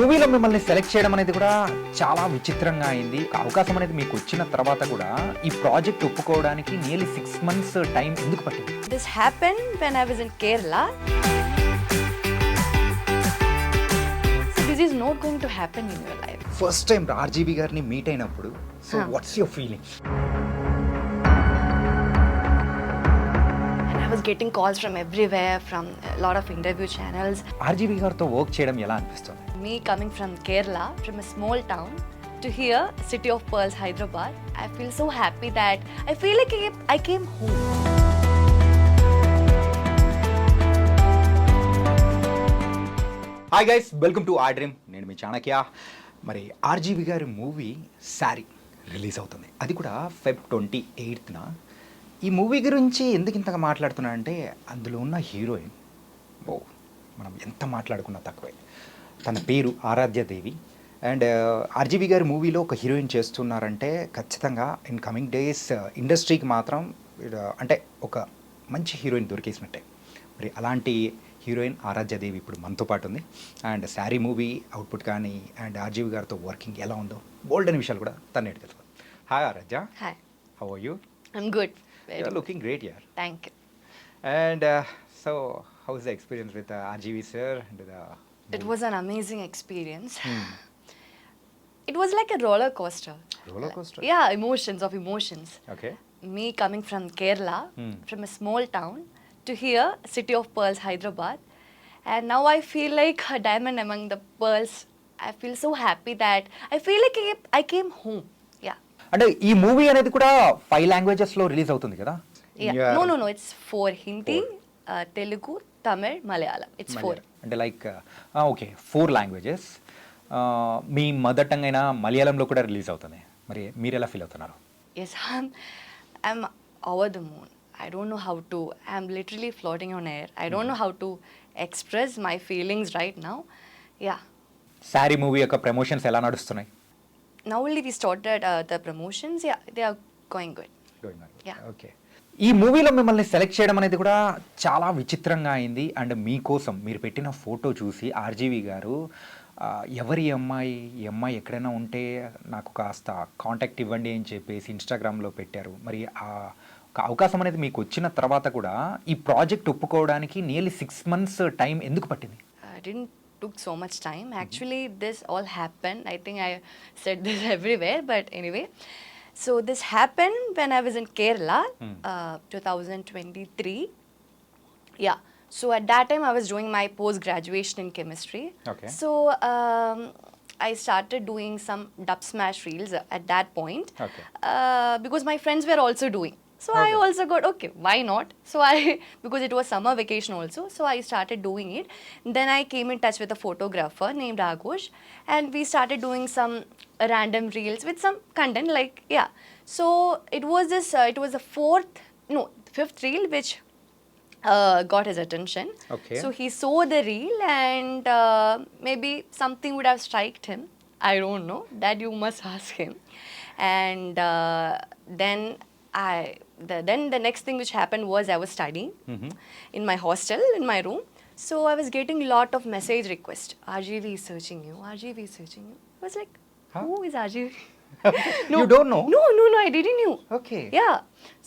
మూవీలో మిమ్మల్ని సెలెక్ట్ చేయడం అనేది కూడా చాలా విచిత్రంగా అయింది. అవకాశం అనేది మీకు వచ్చిన తర్వాత కూడా ఈ ప్రాజెక్ట్ ఒప్పుకోవడానికి నియర్లీ 6 months టైం ఎందుకు పట్టింది? This happened when I was in Kerala. So this is not going to happen in your life. First time RGV గారిని మీట్ అయినప్పుడు so what's your feeling? And I was getting calls from everywhere, from a lot of interview channels. RGV గారితో work చేయడం ఎలా అనిపిస్తుంది? Me coming from Kerala, from a small town, to here, City of Pearls, Hyderabad, I feel so happy that I feel like I came home. Hi guys, welcome to iDream. నేను మీ చాణక్య. మరి RGV గారి movie sorry release అవుతుంది, అది కూడా Feb 28న. ఈ movie గురించి ఎందుకు ఇంతగా మాట్లాడుతున్నా అంటే అందులో ఉన్న హీరోయిన్ మనం ఎంత మాట్లాడుకున్నా తక్కువే. తన పేరు ఆరాధ్య దేవి. అండ్ RGV గారి మూవీలో ఒక హీరోయిన్ చేస్తున్నారంటే ఖచ్చితంగా ఇన్ కమింగ్ డేస్ ఇండస్ట్రీకి మాత్రం అంటే ఒక మంచి హీరోయిన్ దొరికేసినట్టే. మరి అలాంటి హీరోయిన్ ఆరాధ్య దేవి ఇప్పుడు మనతో పాటు ఉంది. అండ్ సారీ మూవీ అవుట్పుట్ కానీ అండ్ RGV గారితో వర్కింగ్ ఎలా ఉందో బోల్డ్ అనే విషయాలు కూడా తను నేడు తెలుసు. Hi Aaradhya. Hi. How are you? I'm good. You are looking great యార్. Thank you. And so how is the experience with RGV sir? And It was an amazing experience. It was like a roller coaster. Roller coaster? Yeah, emotions. Okay. Me coming from Kerala, from a small town, to here, City of Pearls, Hyderabad. And now I feel like a diamond among the pearls. I feel so happy that I feel like I came home. Yeah. అంటే ఈ movie అనేది కూడా 5 languages-లో release అవుతుంది కదా? Yeah. No. It's 4. Hindi, Telugu, Tamil, Malayalam. It's 4. అంటే like okay 4 languages. మీ mother tongue అయినా మలయాళంలో కూడా రిలీజ్ అవుతుంది. మరి మీరు ఎలా ఫీల్ అవుతున్నారు? Yes, I'm over the moon. I don't know how to. I'm literally floating on air. I don't know how to express my feelings right now. Yeah. Sorry movie యొక్క promotions ఎలా నడుస్తున్నాయి? Now only we started the promotions. Yeah, they are going good. Yeah. Okay. ఈ మూవీలో మిమ్మల్ని select చేయడం అనేది కూడా చాలా విచిత్రంగా అయింది. అండ్ మీకోసం మీరు పెట్టిన ఫోటో చూసి RGV గారు ఎవరి ఈ అమ్మాయి ఎక్కడైనా ఉంటే నాకు కాస్త కాంటాక్ట్ ఇవ్వండి అని చెప్పేసి ఇన్స్టాగ్రామ్లో పెట్టారు. మరి ఒక అవకాశం అనేది మీకు వచ్చిన తర్వాత కూడా ఈ ప్రాజెక్ట్ ఒప్పుకోవడానికి నియర్లీ 6 months టైం ఎందుకు పట్టింది? It didn't took so much time. Actually, this all happened. I think I said this everywhere, but anyway. So this happened when I was in Kerala, 2023. Yeah. So at that time, I was doing my post-graduation in chemistry. Okay. So I started doing some dub smash reels at that point. Okay. Because my friends were also doing. So I also got, okay, why not? So because it was summer vacation also, so I started doing it. Then I came in touch with a photographer named Aghosh, and we started doing some random reels with some content, like, yeah. So it was the fifth reel which got his attention. Okay. So he saw the reel and maybe something would have striked him. I don't know. That you must ask him. And then the next thing which happened was I was studying in my hostel, in my room. So I was getting a lot of message requests. RGV is searching you. RGV is searching you. I was like, who is RGV? You don't know? No, I didn't know. Okay. Yeah.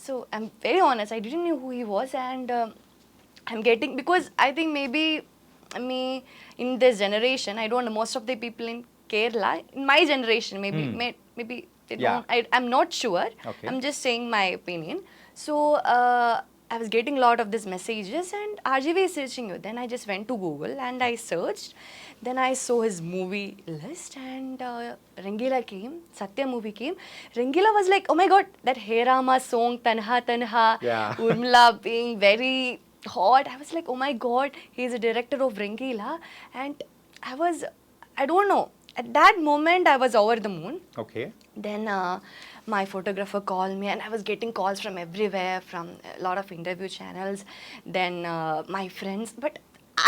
So I'm very honest, I didn't know who he was, and I'm getting, because I think maybe me in this generation, I don't know, most of the people in Kerala, in my generation, maybe they Yeah. don't, I'm not sure. Okay. I'm just saying my opinion. So I was getting a lot of these messages, and RGV is searching you. Then I just went to Google and I searched. Then I saw his movie list, and Rangila came, Satya movie came. Rangila was like, oh my god, that Hey Rama song, Tanha Tanha, Yeah. Urmila being very hot. I was like, oh my god, he's a director of Rangila. And I don't know, at that moment I was over the moon. Okay. Then my photographer called me, and I was getting calls from everywhere, from a lot of interview channels. Then my friends, but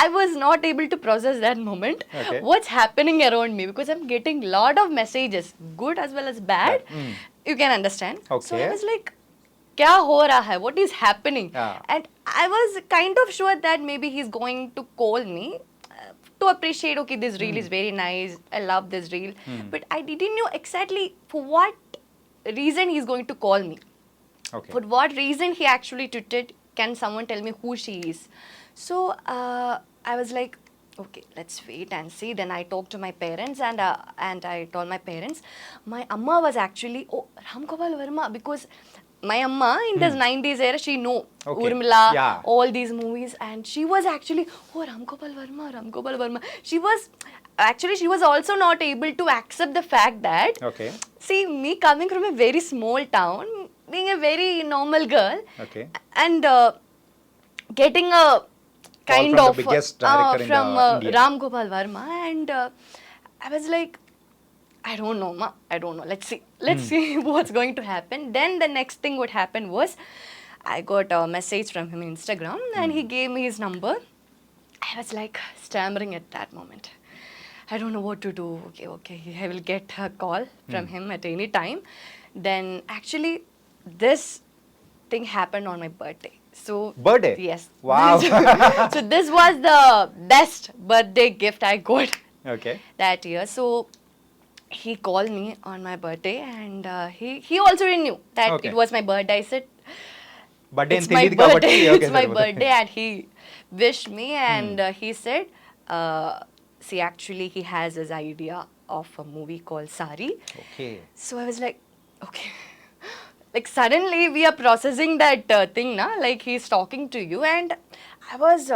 I was not able to process that moment. Okay. What's happening around me, because I'm getting lot of messages, good as well as bad. You can understand. Okay. So I was like, kya ho raha hai? What is happening? Yeah. And I was kind of sure that maybe he's going to call me. to appreciate, okay, this reel is very nice, I love this reel. But I didn't know exactly for what reason he's going to call me. Okay. For what reason he actually tweeted, can someone tell me who she is? So I was like, okay, let's wait and see. Then I talked to my parents and I told my parents. My amma was actually, oh, Ram Gopal Verma, because my amma in this 90s era, she know Okay. Urmila, Yeah. all these movies, and she was actually, oh, Ram Gopal Verma, Ram Gopal Verma. She was also not able to accept the fact that, Okay. see, me coming from a very small town, being a very normal girl, Okay. and getting a kind from the of biggest director in from the India. Ram Gopal Verma, and I was like, I don't know, ma. I don't know. Let's see what's going to happen. Then the next thing what happened was, I got a message from him on Instagram, and he gave me his number. I was like stammering at that moment. I don't know what to do. Okay, I will get a call from him at any time. Then actually, this thing happened on my birthday. So Birthday? Yes. Wow. So this was the best birthday gift I got Okay. that year. So he called me on my birthday, and he also knew that Okay. it was my birthday. I said, Birthday it's my birthday. It's my birthday, and he wished me, and he said, see, actually, he has his idea of a movie called Saaree. Okay. So I was like, okay. Like suddenly we are processing that thing, na? Like he's talking to you, and I was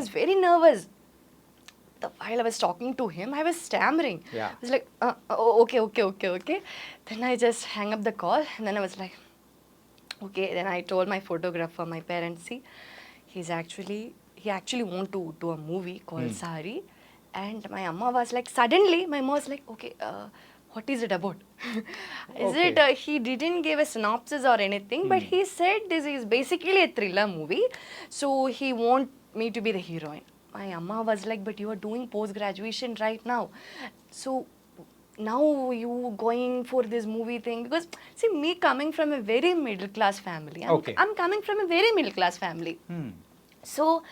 very nervous. While I was talking to him, I was stammering. Yeah. I was like, okay. Then I just hang up the call, and then I was like, okay. Then I told my photographer, my parents, see, he actually want to do a movie called Saaree, and my amma was like, suddenly my mom was like, okay, what is it about? Is Okay. it, he didn't give a synopsis or anything, but he said this is basically a thriller movie, so he want me to be the heroine. My amma was like, but you are doing post-graduation right now, so now you going for this movie thing, because see, me coming from a very middle class family, Okay. I'm coming from a very middle class family. Hmm. So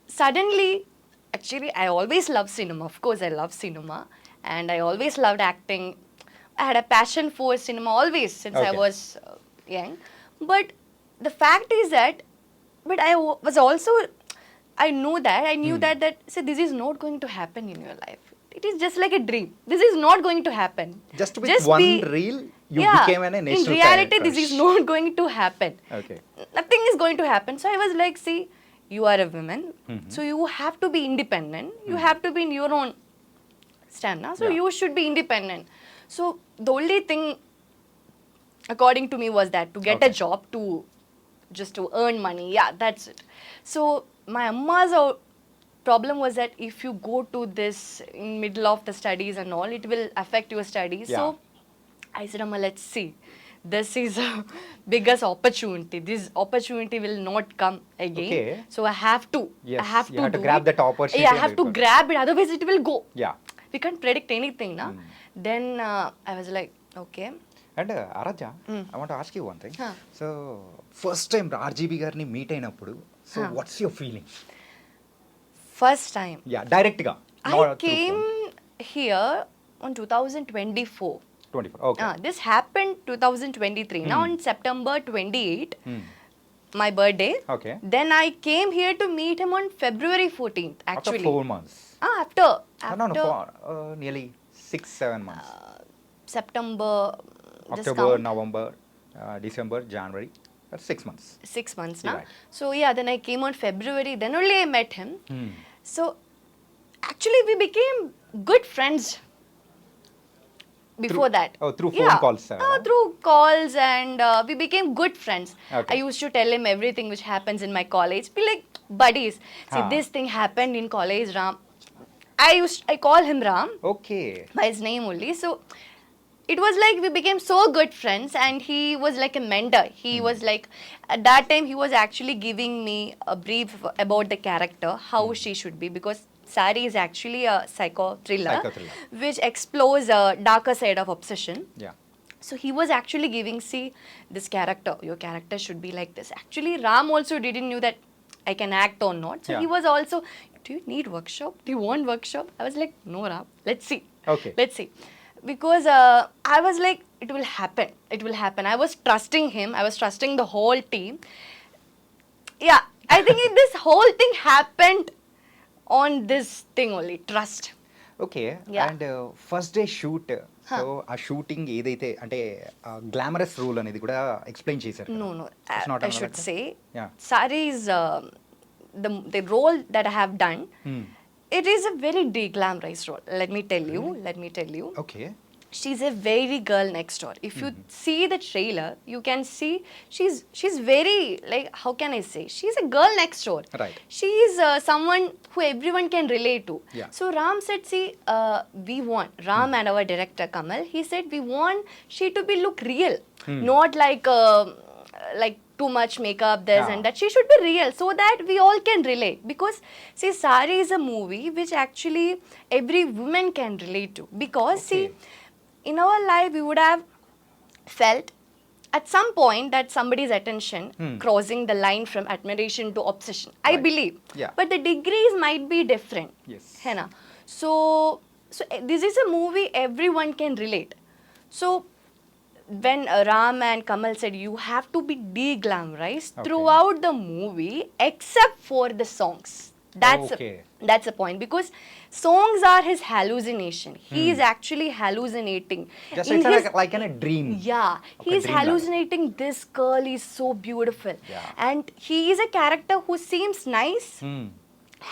suddenly, actually, I always loved cinema. Of course, I love cinema, and I always loved acting. I had a passion for cinema always since I Okay. was young. But the fact is that, but was also, I knew that see, this is not going to happen in your life. It is just like a dream. This is not going to happen. Just with one reel, you became an national In reality, crush. this is not going to happen. Okay. Nothing is going to happen. So I was like, see, you are a woman, so you have to be independent. You have to be in your own stand now. So Yeah. you should be independent. So the only thing, according to me, was that to get a job, just to earn money. Yeah, that's it. So my amma's problem was that if you go to this in middle of the studies and all, it will affect your studies. Yeah. So I said, Amma, let's see. This is a biggest opportunity. This opportunity will not come again. Okay. So I have to. Yes, I have you to have to do grab it. that opportunity Yeah, I and have to do it. grab it. Otherwise, it will go. Yeah. We can't predict anything, na? Then I was like, okay. And Aaradhya, I want to ask you one thing. Huh. So, first time RGV గారిని meet అయినప్పుడు, so Huh. what's your feeling? First time. Yeah, direct గా. I not through came phone. here on 2024. 24. Okay. This happened 2023. Now on September 28, Hmm. my birthday. Okay. Then I came here to meet him on February 14th, actually. After 4 months. After No, nearly 6-7 months. September, just October, count. November, December, January. That's 6 months. 6 months You're now. right. So yeah, then I came on February. Then only I met him. Hmm. So actually, we became good friends before that. Oh, through phone calls, sir. Through calls, and we became good friends. Okay. I used to tell him everything which happens in my college. Be like buddies. See, this thing happened in college, Ram. I call him Ram Okay. by his name only. So it was like we became so good friends, and he was like a mentor. He was like, at that time, he was actually giving me a brief about the character, how she should be, because Saaree is actually a psycho thriller, which explores a darker side of obsession. Yeah. So he was actually giving, see, this character, your character should be like this. Actually, Ram also didn't knew that I can act or not. So Yeah. he was also do you need workshop? Do you want workshop? I was like, no, Ram, let's see. Okay. Let's see. Because I was like, it will happen. It will happen. I was trusting him. I was trusting the whole team. Yeah, I think this whole thing happened on this thing only, trust. Okay Yeah. And first day shoot so ఆ shooting ఏదైతే అంటే glamorous rule అనేది కూడా explain చేశారు No, no. It's not I should another- say, Yeah. Saree's the role that I have done. It is a very de-glamorized role. Let me tell you. Let me tell you. Okay She's a very girl next door. If you see the trailer, you can see she's very, like, how can I say? She's a girl next door. Right. She's someone who everyone can relate to. Yeah. So Ram said, see, we want Ram and our director Kamal. He said we want she to be look real, not like too much makeup, this Yeah. and that. She should be real so that we all can relate. Because see, Saaree is a movie which actually every woman can relate to. Because see, Okay. in our life we would have felt at some point that somebody's attention crossing the line from admiration to obsession. I Right. believe. Yeah. But the degrees might be different. Yes. है ना? So this is a movie everyone can relate. So when Ram and Kamal said you have to be de-glamorized Okay. throughout the movie except for the songs. Okay. That's a point, because songs are his hallucination. He is actually hallucinating. Just In his- like an dream yeah, Okay, he's dream hallucinating. This girl is so beautiful. Yeah. And he is a character who seems nice,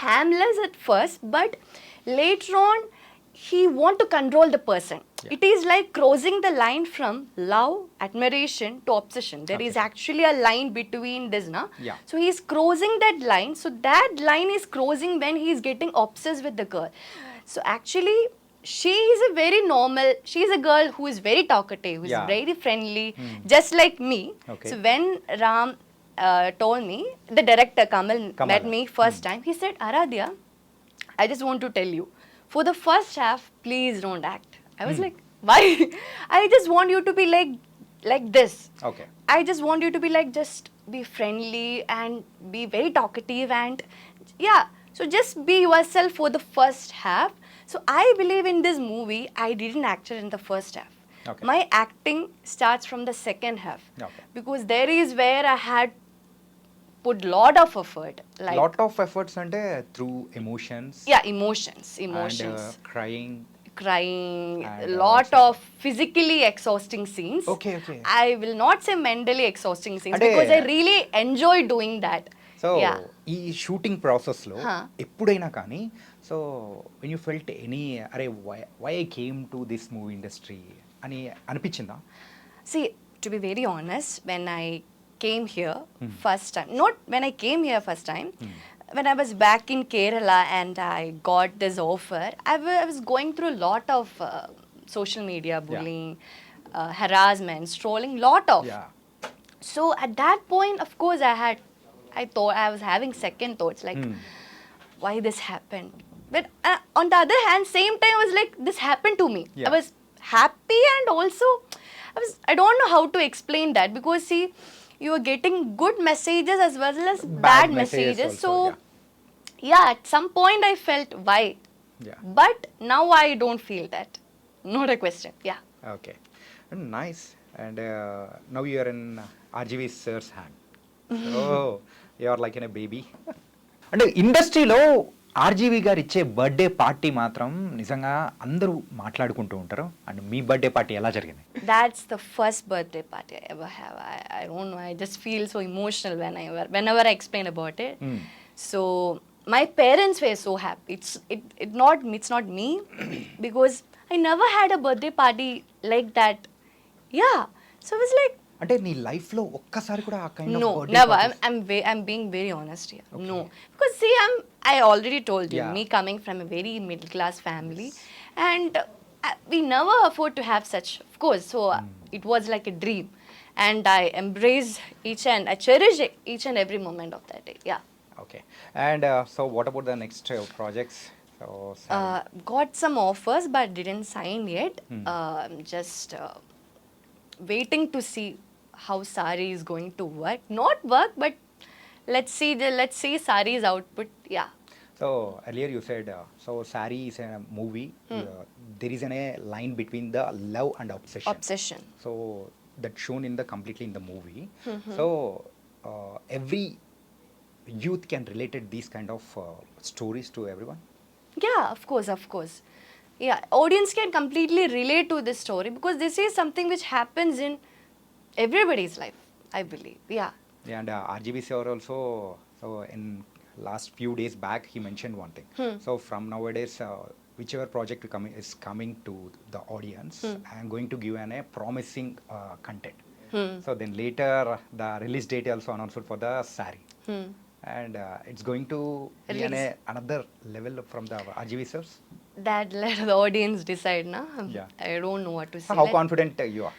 harmless at first, but later on, he want to control the person. Yeah. It is like crossing the line from love, admiration to obsession. There is actually a line between this, na? Yeah. So he is crossing that line. So that line is crossing when he is getting obsessed with the girl. So actually, she is a very normal. She is a girl who is very talkative, who is Yeah. very friendly, just like me. Okay. So when Ram told me, the director Kamal Kamal. met me first time, he said, Aaradhya, I just want to tell you, for the first half, please don't act. I was like, why? I just want you to be like this. Okay I just want you to be like, just be friendly and be very talkative, and yeah, so just be yourself for the first half. So I believe in this movie, I didn't act it in the first half. Okay. My acting starts from the second half. Okay. Because there is where I had put lot of effort. Like, lot of efforts అంటే through emotions yeah, emotions. Crying Crying, And, a lot also- of physically exhausting scenes. Okay. I will not say mentally exhausting scenes, Ade- because I really enjoy doing that. So Yeah. ఈ shooting ప్రాసెస్లో Huh. ఎప్పుడైనా కానీ so when you felt any అరే why I came to this movie industry అని అనిపించిందా See, to be very honest, when I came here first time, not when I came here first time, when I was back in Kerala and I got this offer, I was going through a lot of social media bullying, harassment, trolling, lot of. Yeah So at that point, of course, I thought I was having second thoughts, like, why this happened. But on the other hand, same time, I was like, this happened to me. Yeah. I was happy, and also I don't know how to explain that, because see, you are getting good messages as well as bad messages. also, So yeah, at some point I felt why. Yeah But now I don't feel that. Not a question. Yeah. Okay and nice and now you're in RGV sir's hand oh you're like in a baby అంటే ఇండస్ట్రీలో RGV గారు ఇచ్చే birthday party మాత్రం నిజంగా అందరూ మాట్లాడుకుంటూ ఉంటారు and me birthday party ఎలా జరిగింది That's the first birthday party I ever have. I don't know. I just feel so emotional whenever I explain about it. So my parents were so happy. It's not me because I never had a birthday party like that. Yeah. So I was like, అంటే నీ లైఫ్లో ఒక్కసారి కూడా ఆ kind no, never. I'm being very honest here. No, because see, I already told you, Yeah. me coming from a very middle class family, and we never afford to have such. Of course, so it was like a dream, and I embrace I cherish each and every moment of that day. Yeah. Okay and so what about the next projects so Got some offers but didn't sign yet. I'm just waiting to see how Saaree is going to work. Not work, but let's see Saaree's output. Yeah. So earlier you said, so Saaree is a movie. There is a line between the love and obsession. Obsession. So that shown in the completely in the movie. So every youth can relate it these kind of stories to everyone. Yeah, of course, of course. Yeah, audience can completely relate to this story because this is something which happens in everybody's life, I believe. Yeah. Yeah, and RGV sir also, so in last few days back he mentioned one thing. So from nowadays, whichever project is coming to the audience, I am going to give a promising content. So then later the release date also announced for the Saaree. And it's going to be Release. another level from the RGV sirs. That let the audience decide, na? Yeah. I don't know what to say. So how Like, confident you are?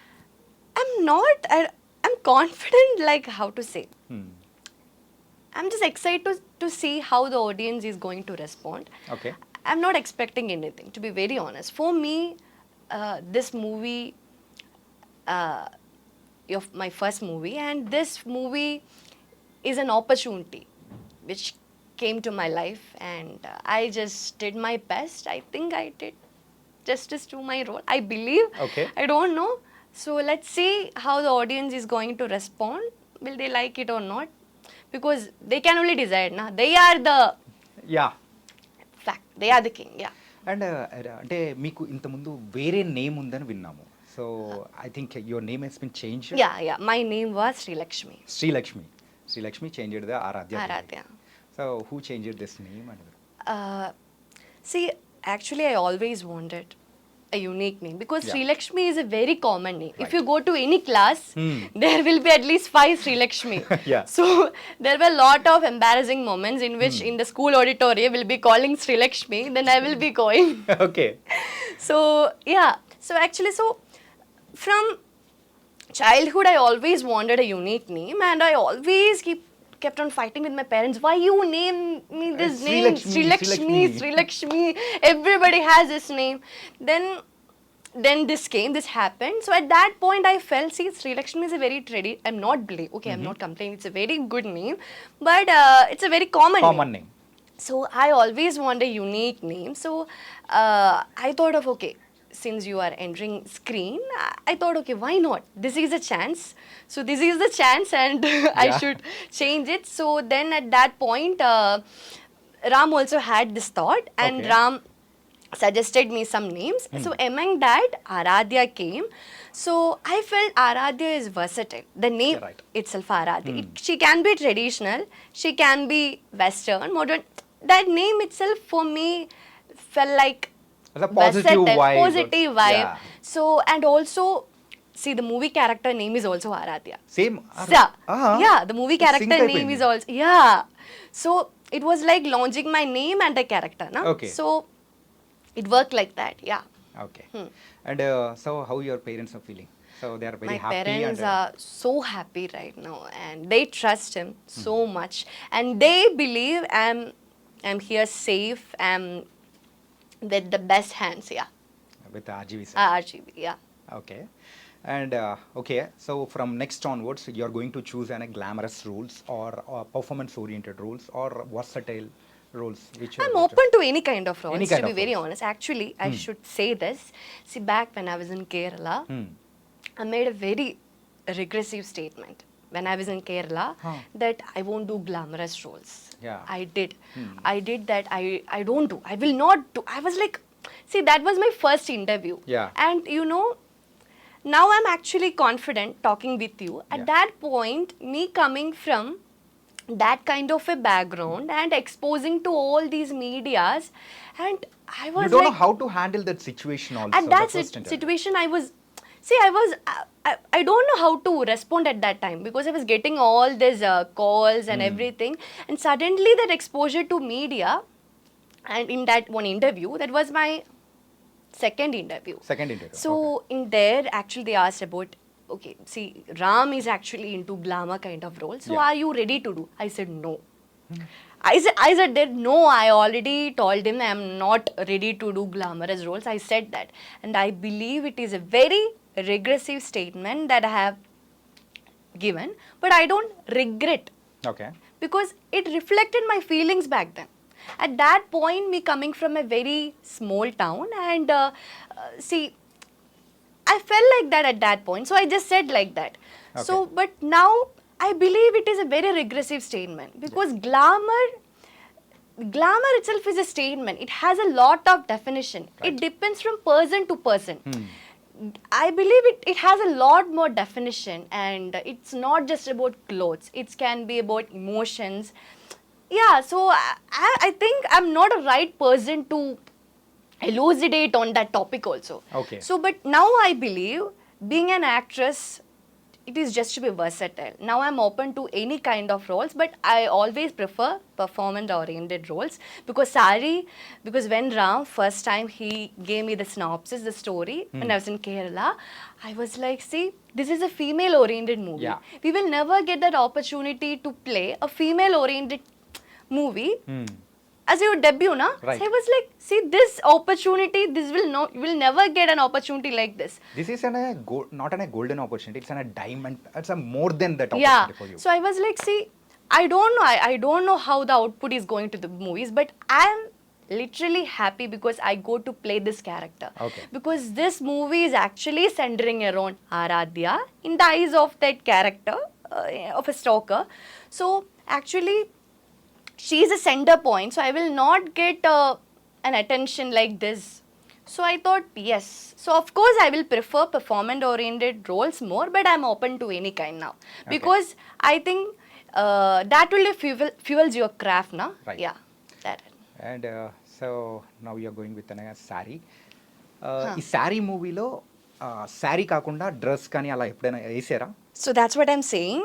I'm not, I'm confident, like, how to say. Hmm. I'm just excited to see how the audience is going to respond. Okay. I'm not expecting anything, to be very honest. For me, this movie, my first movie, and this movie is an opportunity which came to my life, and I just did my best. I think I did justice to my role. I believe. Okay. I don't know. So let's see how the audience is going to respond. Will they like it or not? Because they can only decide, na? They are the Yeah. fact. They are the king. Yeah. And అంటే మీకు ఇంతకుముందు వేరే name ఉందని విన్నాము. So I think your name has been change. Yeah, yeah. My name was Sri Lakshmi. Srilakshmi changed the Aaradhya. Aaradhya. So who changed this name and Uh, see, actually, I always wanted a unique name because Yeah. Sri Lakshmi is a very common name. If Right. you go to any class, there will be at least 5 Sri Lakshmi. Yeah. So there were a lot of embarrassing moments in which in the school auditorium will be calling Sri Lakshmi, then I will be going. Okay. So yeah, so actually, so from childhood I always wanted a unique name, and I always kept on fighting with my parents. Why you name me this Sri name? Lakshmi, Sri Sri Lakshmi, Lakshmi. Sri Lakshmi. Everybody has this name. Then this happened. So at that point I felt, see, Sri Lakshmi is a very I'm not I'm not complaining. It's a very good name, but it's a very common name. So I always want a unique name. So I thought of, okay, since you are entering screen, I thought, okay, why not? This is a chance. So this is the chance, and I Yeah. should change it. So then at that point, Ram also had this thought, and Okay. Ram suggested me some names. So among that, Aaradhya came. So I felt Aaradhya is versatile. The name Yeah, right. itself, Aaradhya. She can be traditional, she can be western, modern. That name itself for me felt like It's a positive versatile, vibe. positive vibe. Yeah. So, and also, see, the movie character name is also Aaradhya. Same. Yeah, the movie character Sync name అయిపోయింది. is also, yeah. So it was like launching my name and the character, na? Okay. So it worked like that, yeah. Okay. And so how your parents are feeling? So they are very My happy parents and are so happy right now, and they trust him so much, and they believe I'm here safe, I'm with the best hands, yeah. With RGV sir. RGV, yeah. Okay. And okay, so from next onwards, you're going to choose any glamorous roles or performance-oriented roles or versatile roles? Which I'm open to any kind of roles, Any kind to be of very roles. honest. Actually, I should say this. See, back when I was in Kerala, Hmm. I made a very regressive statement when I was in Kerala Huh. that I won't do glamorous roles. Yeah. I did. I did that. I don't do. I will not do. I was like, see, that was my first interview. Yeah. And you know, now I'm actually confident talking with you. At Yeah. that point, me coming from that kind of a background and exposing to all these medias, and I was You don't like, know how to handle that situation also. at that the first interview. situation I was, see, I don't know how to respond at that time because I was getting all these calls and everything, and suddenly that exposure to media, and in that one interview, that was my second interview. Second interview. So in there, actually, they asked about, okay, see, Ram is actually into glamour kind of role. So Yeah. are you ready to do? I said no. I said that no. I already told him I am not ready to do glamorous roles. I said that, and I believe it is a very regressive statement that I have given, but I don't regret Okay. because it reflected my feelings back then. At that point, me coming from a very small town, and see, I felt like that at that point, so I just said like that. So, Okay. but now I believe it is a very regressive statement, because glamour itself is a statement. It has a lot of definition. Right. It depends from person to person. Hmm. I believe it has a lot more definition, and it's not just about clothes. It can be about emotions. Yeah, so I think I'm not a right person to elucidate on that topic also. Okay. So, but now I believe being an actress, it is just to be versatile. Now I'm open to any kind of roles, but I always prefer performance-oriented roles, because Saaree, because when Ram first time he gave me the synopsis, the story, when I was in Kerala, I was like, see, this is a female-oriented movie. Yeah. We will never get that opportunity to play a female-oriented movie as your debut, na? Right. So I was like, see, this opportunity, this you will never get an opportunity like this. This is not a golden opportunity. It's a diamond. It's a more than that Yeah. opportunity for you. So I was like, see, I don't know. I don't know how the output is going to the movies, but I am literally happy because I go to play this character. Okay. Because this movie is actually centering around Aaradhya in the eyes of that character of a stalker. So actually, she is a center point, so I will not get an attention like this. So I thought, yes. So of course I will prefer performance-oriented roles more, but I'm open to any kind now, because I think that will fuels your craft, na? Right. Yeah, that. And so now you're going with a Saaree. ఈ శారీ మూవీలో శారీ కాకుండా dress కానీ అలా ఎప్పుడైనా వేసారా? So that's what I'm saying.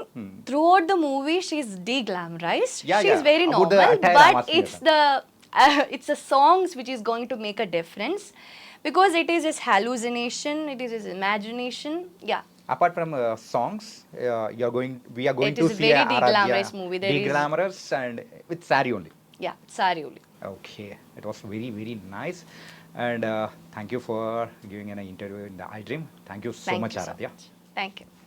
Throughout the movie, she's de-glamorized. Yeah, she's yeah. very About the normal, attire I'm but asking it's you, it's the songs which is going to make a difference, because it is his hallucination, it is his imagination. Yeah. Apart from songs, we are going It to is a see very Aaradhya de-glamorized movie. There is- de-glamorous and with saree only. Yeah, Saaree only. Okay, it was very, very nice. And thank you for giving an interview in the iDream. Thank you so Thank much, you so Aaradhya. much. Thank you.